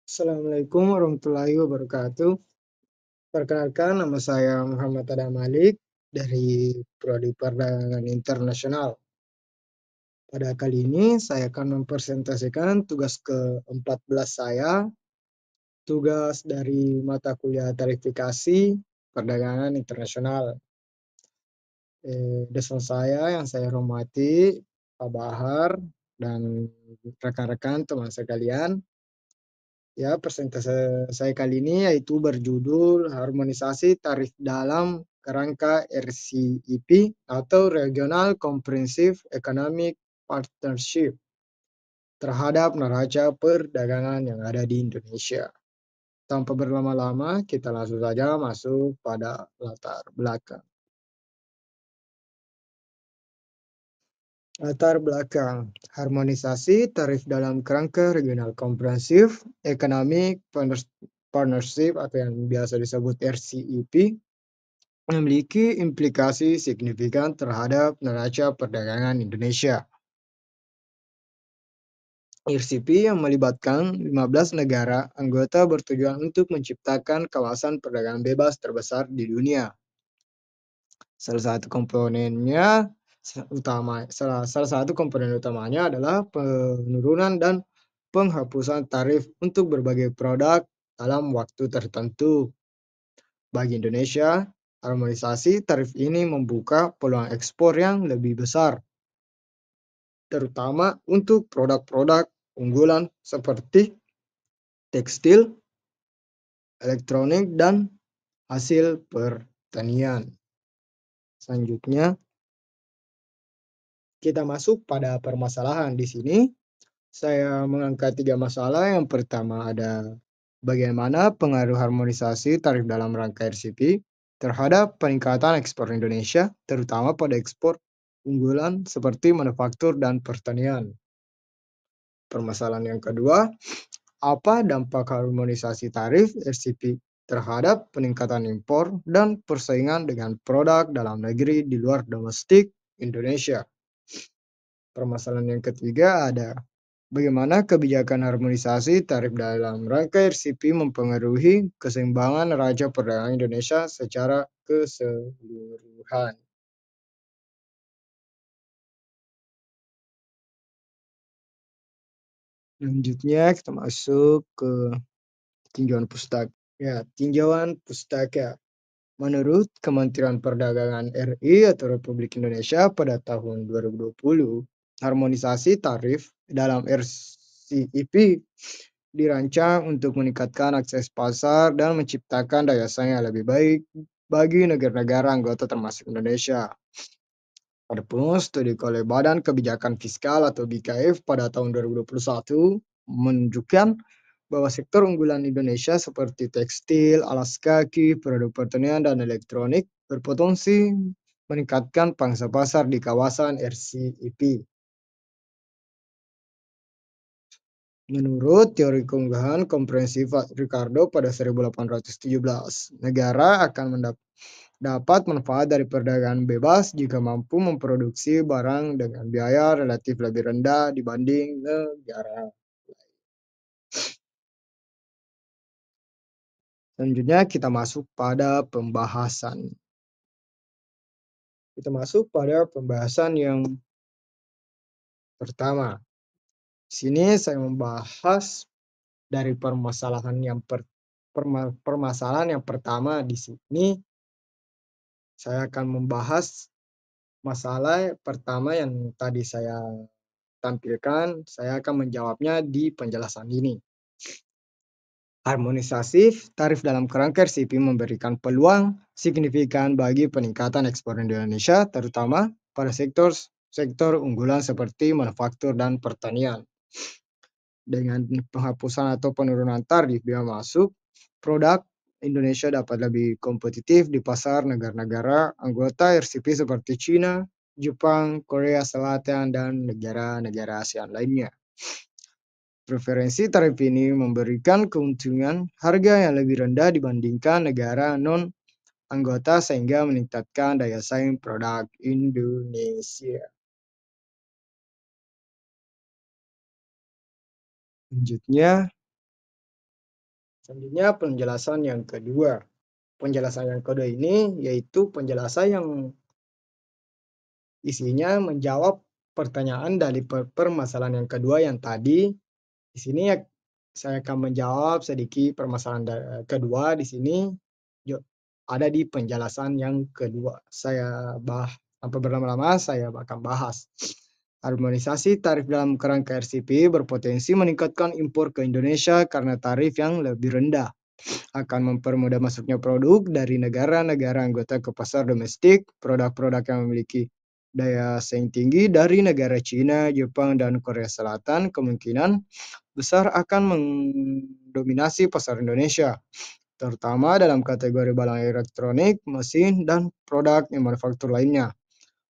Assalamualaikum warahmatullahi wabarakatuh. Perkenalkan, nama saya Muhammad Adam Malik dari Prodi Perdagangan Internasional. Pada kali ini saya akan mempresentasikan tugas ke-14 saya, tugas dari mata kuliah tarifikasi perdagangan internasional. Dosen saya yang saya hormati, Pak Bahar, dan rekan-rekan teman sekalian. Ya, presentase saya kali ini yaitu berjudul Harmonisasi Tarif dalam Kerangka RCEP atau Regional Comprehensive Economic Partnership terhadap neraca perdagangan yang ada di Indonesia. Tanpa berlama-lama, kita langsung saja masuk pada latar belakang. Latar belakang, harmonisasi tarif dalam kerangka regional komprehensif, economic partnership atau yang biasa disebut RCEP, memiliki implikasi signifikan terhadap neraca perdagangan Indonesia. RCEP yang melibatkan 15 negara anggota bertujuan untuk menciptakan kawasan perdagangan bebas terbesar di dunia. Salah satu komponen utamanya adalah penurunan dan penghapusan tarif untuk berbagai produk dalam waktu tertentu. Bagi Indonesia, harmonisasi tarif ini membuka peluang ekspor yang lebih besar, terutama untuk produk-produk unggulan seperti tekstil, elektronik, dan hasil pertanian. Selanjutnya, kita masuk pada permasalahan di sini. Saya mengangkat 3 masalah. Yang pertama ada bagaimana pengaruh harmonisasi tarif dalam rangka RCEP terhadap peningkatan ekspor Indonesia, terutama pada ekspor unggulan seperti manufaktur dan pertanian. Permasalahan yang kedua, apa dampak harmonisasi tarif RCEP terhadap peningkatan impor dan persaingan dengan produk dalam negeri di luar domestik Indonesia. Permasalahan yang ketiga ada bagaimana kebijakan harmonisasi tarif dalam rangka RCEP mempengaruhi keseimbangan neraca perdagangan Indonesia secara keseluruhan. Selanjutnya kita masuk ke tinjauan pustaka. Ya, tinjauan pustaka. Menurut Kementerian Perdagangan RI atau Republik Indonesia pada tahun 2020, harmonisasi tarif dalam RCEP dirancang untuk meningkatkan akses pasar dan menciptakan daya saing yang lebih baik bagi negara-negara anggota termasuk Indonesia. Adapun studi oleh Badan Kebijakan Fiskal atau BKF pada tahun 2021 menunjukkan bahwa sektor unggulan Indonesia seperti tekstil, alas kaki, produk pertanian, dan elektronik berpotensi meningkatkan pangsa pasar di kawasan RCEP. Menurut teori keunggulan komprehensif Ricardo pada 1817, negara akan dapat manfaat dari perdagangan bebas jika mampu memproduksi barang dengan biaya relatif lebih rendah dibanding negara. Selanjutnya kita masuk pada pembahasan. Kita masuk pada pembahasan yang pertama. Di sini saya membahas dari permasalahan yang pertama di sini. Saya akan membahas masalah pertama yang tadi saya tampilkan. Saya akan menjawabnya di penjelasan ini. Harmonisasi tarif dalam kerangka RCEP memberikan peluang signifikan bagi peningkatan ekspor Indonesia, terutama pada sektor unggulan seperti manufaktur dan pertanian. Dengan penghapusan atau penurunan tarif biaya masuk, produk Indonesia dapat lebih kompetitif di pasar negara-negara anggota RCEP seperti China, Jepang, Korea Selatan, dan negara-negara ASEAN lainnya. Preferensi tarif ini memberikan keuntungan harga yang lebih rendah dibandingkan negara non-anggota sehingga meningkatkan daya saing produk Indonesia. Selanjutnya, Selanjutnya penjelasan yang kedua. Penjelasan yang kedua ini yaitu penjelasan yang isinya menjawab pertanyaan dari permasalahan yang kedua yang tadi. Di sini ya saya akan menjawab sedikit permasalahan kedua di sini ada di penjelasan yang kedua. Tanpa berlama-lama saya akan bahas. Harmonisasi tarif dalam kerangka RCP berpotensi meningkatkan impor ke Indonesia karena tarif yang lebih rendah akan mempermudah masuknya produk dari negara-negara anggota ke pasar domestik. Produk-produk yang memiliki daya saing tinggi dari negara Cina, Jepang, dan Korea Selatan kemungkinan besar akan mendominasi pasar Indonesia, terutama dalam kategori barang elektronik, mesin, dan produk manufaktur lainnya.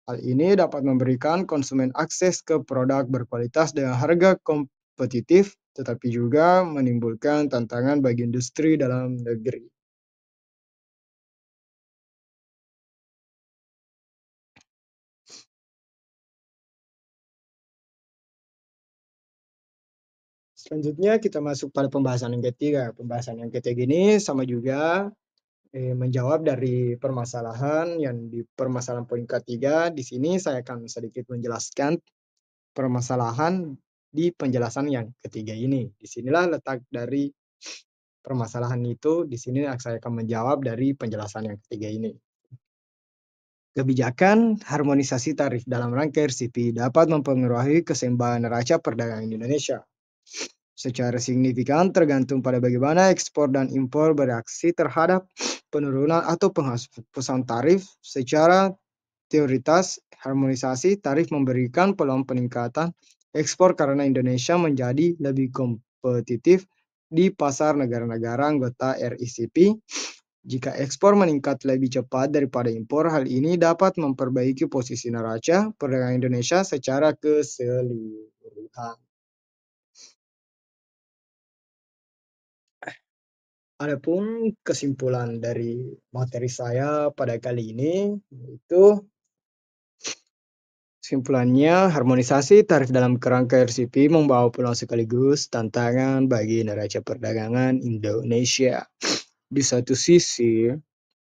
Hal ini dapat memberikan konsumen akses ke produk berkualitas dengan harga kompetitif, tetapi juga menimbulkan tantangan bagi industri dalam negeri. Selanjutnya kita masuk pada pembahasan yang ketiga. Pembahasan yang ketiga ini sama juga menjawab dari permasalahan yang di permasalahan poin ketiga. Di sini saya akan sedikit menjelaskan permasalahan di penjelasan yang ketiga ini. Disinilah letak dari permasalahan itu. Di sini saya akan menjawab dari penjelasan yang ketiga ini. Kebijakan harmonisasi tarif dalam rangka RCP dapat mempengaruhi keseimbangan neraca perdagangan Indonesia secara signifikan tergantung pada bagaimana ekspor dan impor bereaksi terhadap penurunan atau penghapusan tarif. Secara teoritas, harmonisasi tarif memberikan peluang peningkatan ekspor karena Indonesia menjadi lebih kompetitif di pasar negara-negara anggota RCEP. Jika ekspor meningkat lebih cepat daripada impor, hal ini dapat memperbaiki posisi neraca perdagangan Indonesia secara keseluruhan. Adapun kesimpulan dari materi saya pada kali ini, itu kesimpulannya harmonisasi tarif dalam kerangka RCEP membawa peluang sekaligus tantangan bagi neraca perdagangan Indonesia. Di satu sisi,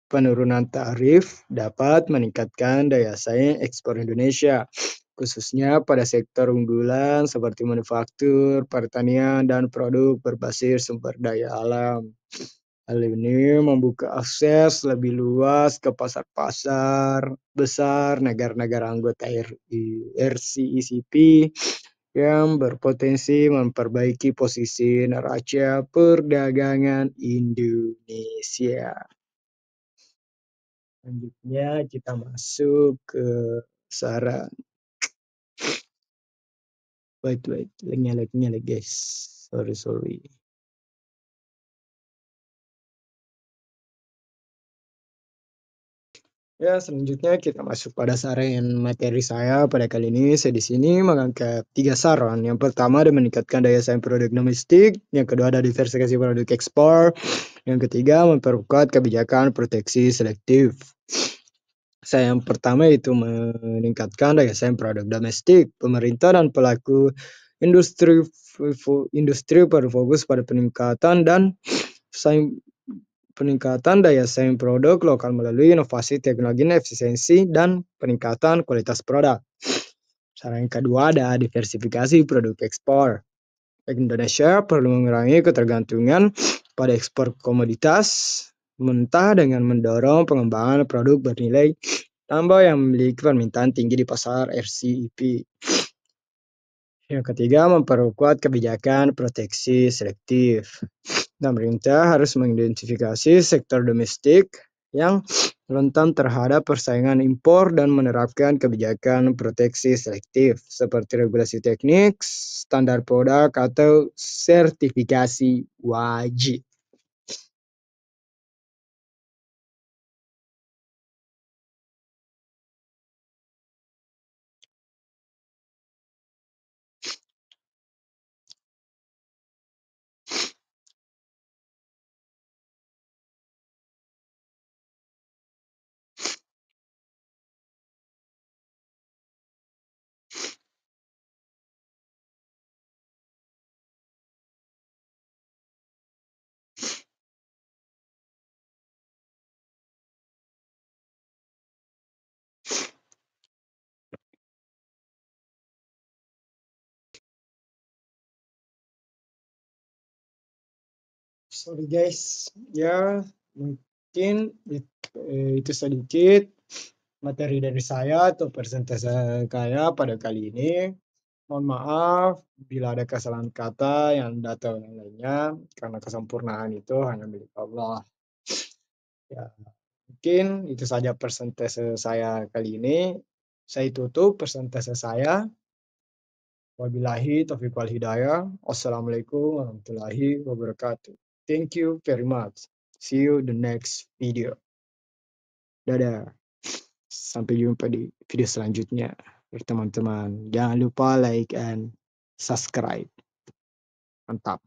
penurunan tarif dapat meningkatkan daya saing ekspor Indonesia, khususnya pada sektor unggulan seperti manufaktur, pertanian, dan produk berbasis sumber daya alam. Hal ini membuka akses lebih luas ke pasar-pasar besar negara-negara anggota RCEP yang berpotensi memperbaiki posisi neraca perdagangan Indonesia. Selanjutnya kita masuk ke saran. Wait, nyalek guys. Sorry. Ya, selanjutnya kita masuk pada saran materi saya pada kali ini. Saya di sini mengangkat 3 saran. Yang pertama ada meningkatkan daya saing produk domestik. Yang kedua ada diversifikasi produk ekspor. Yang ketiga memperkuat kebijakan proteksi selektif. Yang pertama itu meningkatkan daya saing produk domestik. Pemerintah dan pelaku industri berfokus pada peningkatan daya saing produk lokal melalui inovasi teknologi, efisiensi, dan peningkatan kualitas produk. Saran yang kedua ada diversifikasi produk ekspor. Indonesia perlu mengurangi ketergantungan pada ekspor komoditas mentah dengan mendorong pengembangan produk bernilai tambah yang memiliki permintaan tinggi di pasar RCEP. Yang ketiga, memperkuat kebijakan proteksi selektif. Pemerintah harus mengidentifikasi sektor domestik yang rentan terhadap persaingan impor dan menerapkan kebijakan proteksi selektif seperti regulasi teknik, standar produk, atau sertifikasi wajib. Sorry guys, ya mungkin itu sedikit materi dari saya atau persentase saya pada kali ini. Mohon maaf bila ada kesalahan kata yang atau yang lainnya, karena kesempurnaan itu hanya milik Allah. Ya, mungkin itu saja persentase saya kali ini. Saya tutup persentase saya. Wabillahi taufiq wal hidayah. Wassalamualaikum warahmatullahi wabarakatuh. Thank you very much. See you the next video. Dadah. Sampai jumpa di video selanjutnya. Teman-teman, jangan lupa like and subscribe. Mantap.